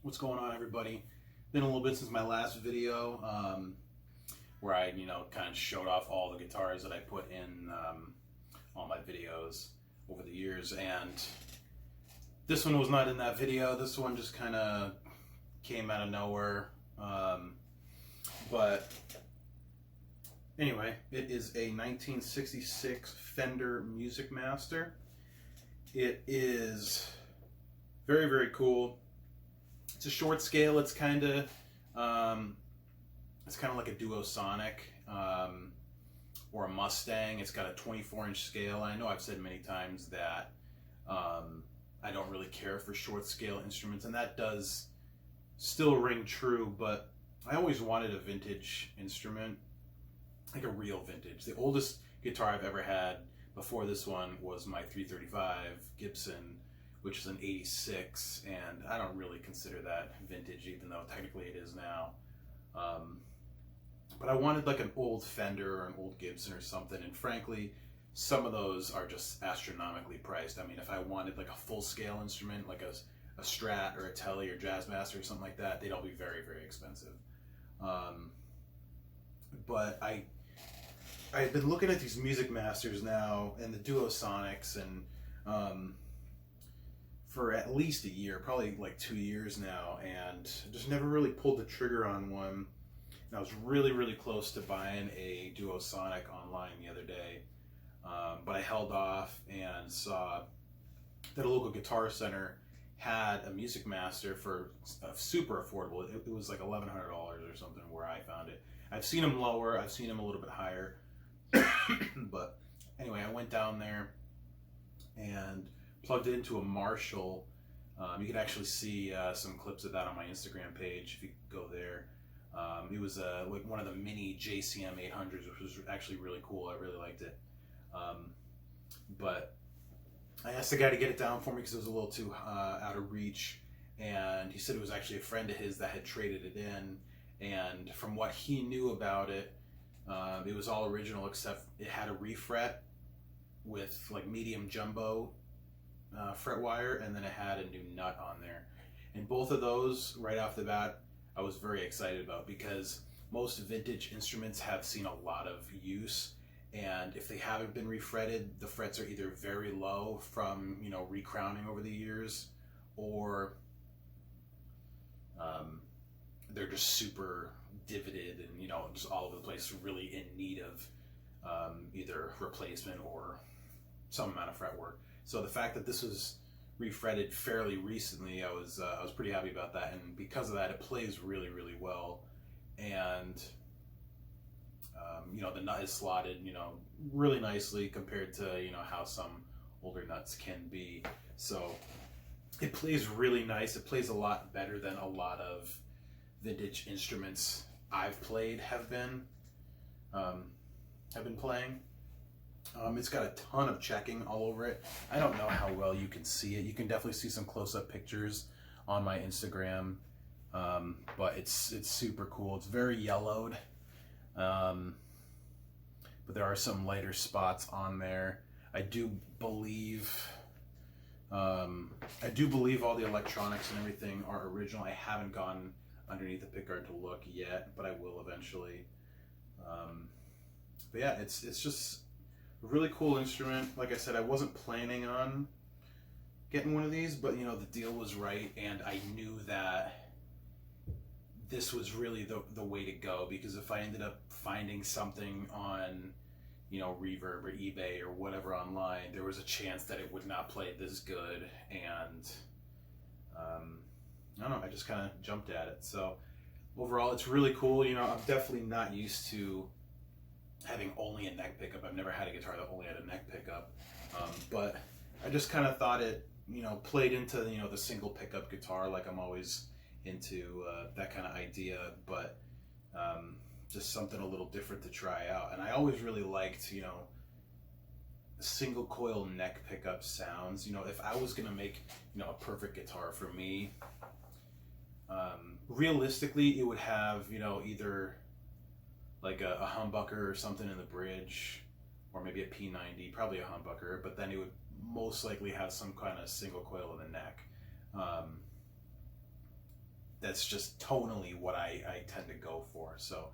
What's going on, everybody? Been a little bit since my last video where I, kind of showed off all the guitars that I put in all my videos over the years, and this one was not in that video. This one just kind of came out of nowhere. But anyway, it is a 1966 Fender Musicmaster. It is very, very cool. It's a short scale. It's kind of like a Duosonic or a Mustang. It's got a 24-inch scale. I know I've said many times that I don't really care for short scale instruments, and that does still ring true. But I always wanted a vintage instrument, like a real vintage. The oldest guitar I've ever had before this one was my 335 Gibson, which is an 86, and I don't really consider that vintage, even though technically it is now. But I wanted like an old Fender or an old Gibson or something, and frankly, some of those are just astronomically priced. I mean, if I wanted like a full-scale instrument, like a Strat or a Tele or Jazzmaster or something like that, they'd all be very, very expensive. But I've been looking at these Musicmasters now and the Duosonics, and for at least a year, probably like 2 years now, and just never really pulled the trigger on one. And I was really, really close to buying a Duosonic online the other day, but I held off and saw that a local guitar center had a Musicmaster for super affordable. It was like $1,100 or something where I found it. I've seen them lower, I've seen them a little bit higher, but anyway, I went down there and plugged it into a Marshall. You can actually see some clips of that on my Instagram page if you go there. It was like one of the mini JCM 800s, which was actually really cool. I really liked it. But I asked the guy to get it down for me because it was a little too out of reach, and he said it was actually a friend of his that had traded it in, and from what he knew about it, it was all original except it had a refret with like medium jumbo fret wire, and then it had a new nut on there. And both of those, right off the bat, I was very excited about, because most vintage instruments have seen a lot of use, and if they haven't been refretted, the frets are either very low from recrowning over the years, or they're just super divoted and just all over the place, really in need of either replacement or some amount of fret work. So the fact that this was refretted fairly recently, I was pretty happy about that, and because of that, it plays really, really well. And the nut is slotted, really nicely compared to how some older nuts can be. So it plays really nice. It plays a lot better than a lot of vintage instruments I've played have been playing. It's got a ton of checking all over it. I don't know how well you can see it. You can definitely see some close-up pictures on my Instagram, but it's super cool. It's very yellowed, but there are some lighter spots on there. I do believe all the electronics and everything are original. I haven't gone underneath the pickguard to look yet, but I will eventually. But yeah, it's just a really cool instrument. Like I said, I wasn't planning on getting one of these, but you know, the deal was right, and I knew that this was really the way to go, because if I ended up finding something on, you know, Reverb or eBay or whatever online, there was a chance that it would not play this good, and I don't know, I just kind of jumped at it. So overall, it's really cool. You know, I'm definitely not used to having only a neck pickup. I've never had a guitar that only had a neck pickup, but I just kind of thought it, you know, played into, you know, the single pickup guitar. Like, I'm always into that kind of idea, but just something a little different to try out. And I always really liked, you know, single coil neck pickup sounds. You know, if I was gonna make, you know, a perfect guitar for me, realistically, it would have, you know, either like a humbucker or something in the bridge, or maybe a P90, probably a humbucker, but then it would most likely have some kind of single coil in the neck. That's just tonally what I tend to go for. So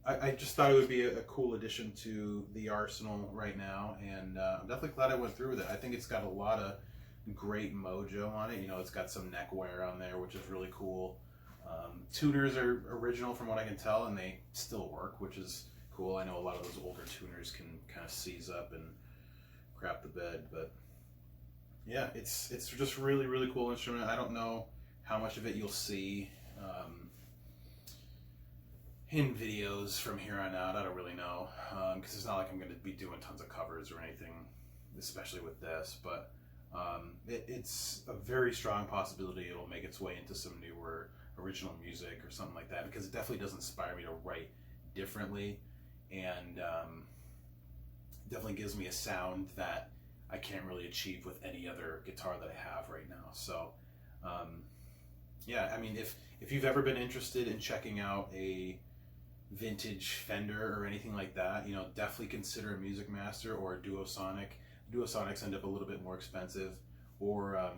I just thought it would be a cool addition to the arsenal right now, and I'm definitely glad I went through with it. I think it's got a lot of great mojo on it. You know, it's got some neck wear on there, which is really cool. Tuners are original from what I can tell, and they still work, which is cool. I know a lot of those older tuners can kind of seize up and crap the bed, but yeah, it's just really, really cool instrument. I don't know how much of it you'll see in videos from here on out. I don't really know, because it's not like I'm going to be doing tons of covers or anything, especially with this, but it's a very strong possibility it'll make its way into some newer original music or something like that, because it definitely does inspire me to write differently, and definitely gives me a sound that I can't really achieve with any other guitar that I have right now. So yeah, I mean, if you've ever been interested in checking out a vintage Fender or anything like that, you know, definitely consider a Musicmaster or a Duosonic. Duosonics end up a little bit more expensive, or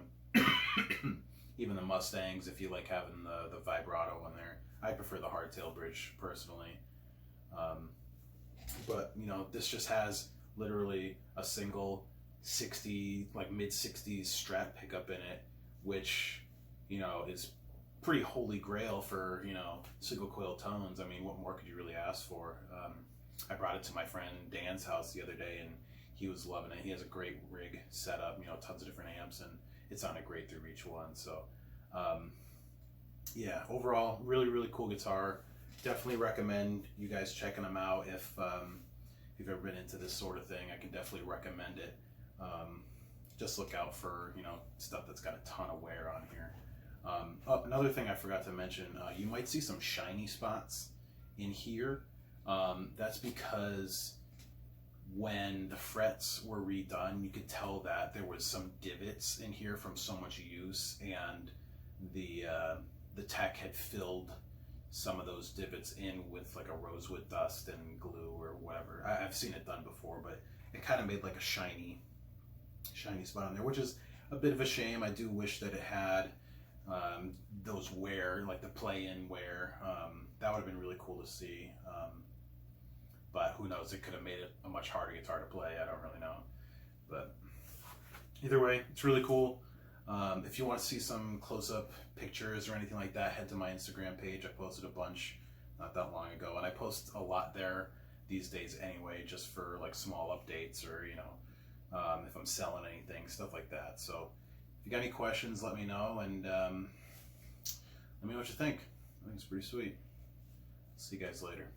even the Mustangs if you like having the vibrato on there. I prefer the hardtail bridge personally, but you know, this just has literally a single 60, like mid 60s Strat pickup in it, which, you know, is pretty holy grail for, you know, single coil tones. I mean, what more could you really ask for? I brought it to my friend Dan's house the other day, and he was loving it. He has a great rig set up, you know, tons of different amps, and it sounded great through each one. So yeah, overall, really, really cool guitar. Definitely recommend you guys checking them out. If you've ever been into this sort of thing, I can definitely recommend it. Just look out for, you know, stuff that's got a ton of wear on here. Oh, another thing I forgot to mention, you might see some shiny spots in here. That's because when the frets were redone, you could tell that there was some divots in here from so much use, and the tech had filled some of those divots in with like a rosewood dust and glue or whatever. I've seen it done before, but it kind of made like a shiny spot on there, which is a bit of a shame. I do wish that it had those wear, like the play-in wear. That would have been really cool to see. But who knows, it could have made it a much harder guitar to play. I don't really know. But either way, it's really cool. If you want to see some close-up pictures or anything like that, head to my Instagram page. I posted a bunch not that long ago, and I post a lot there these days anyway, just for like small updates, or, you know, if I'm selling anything, stuff like that. So if you got any questions, let me know, and let me know what you think. I think it's pretty sweet. See you guys later.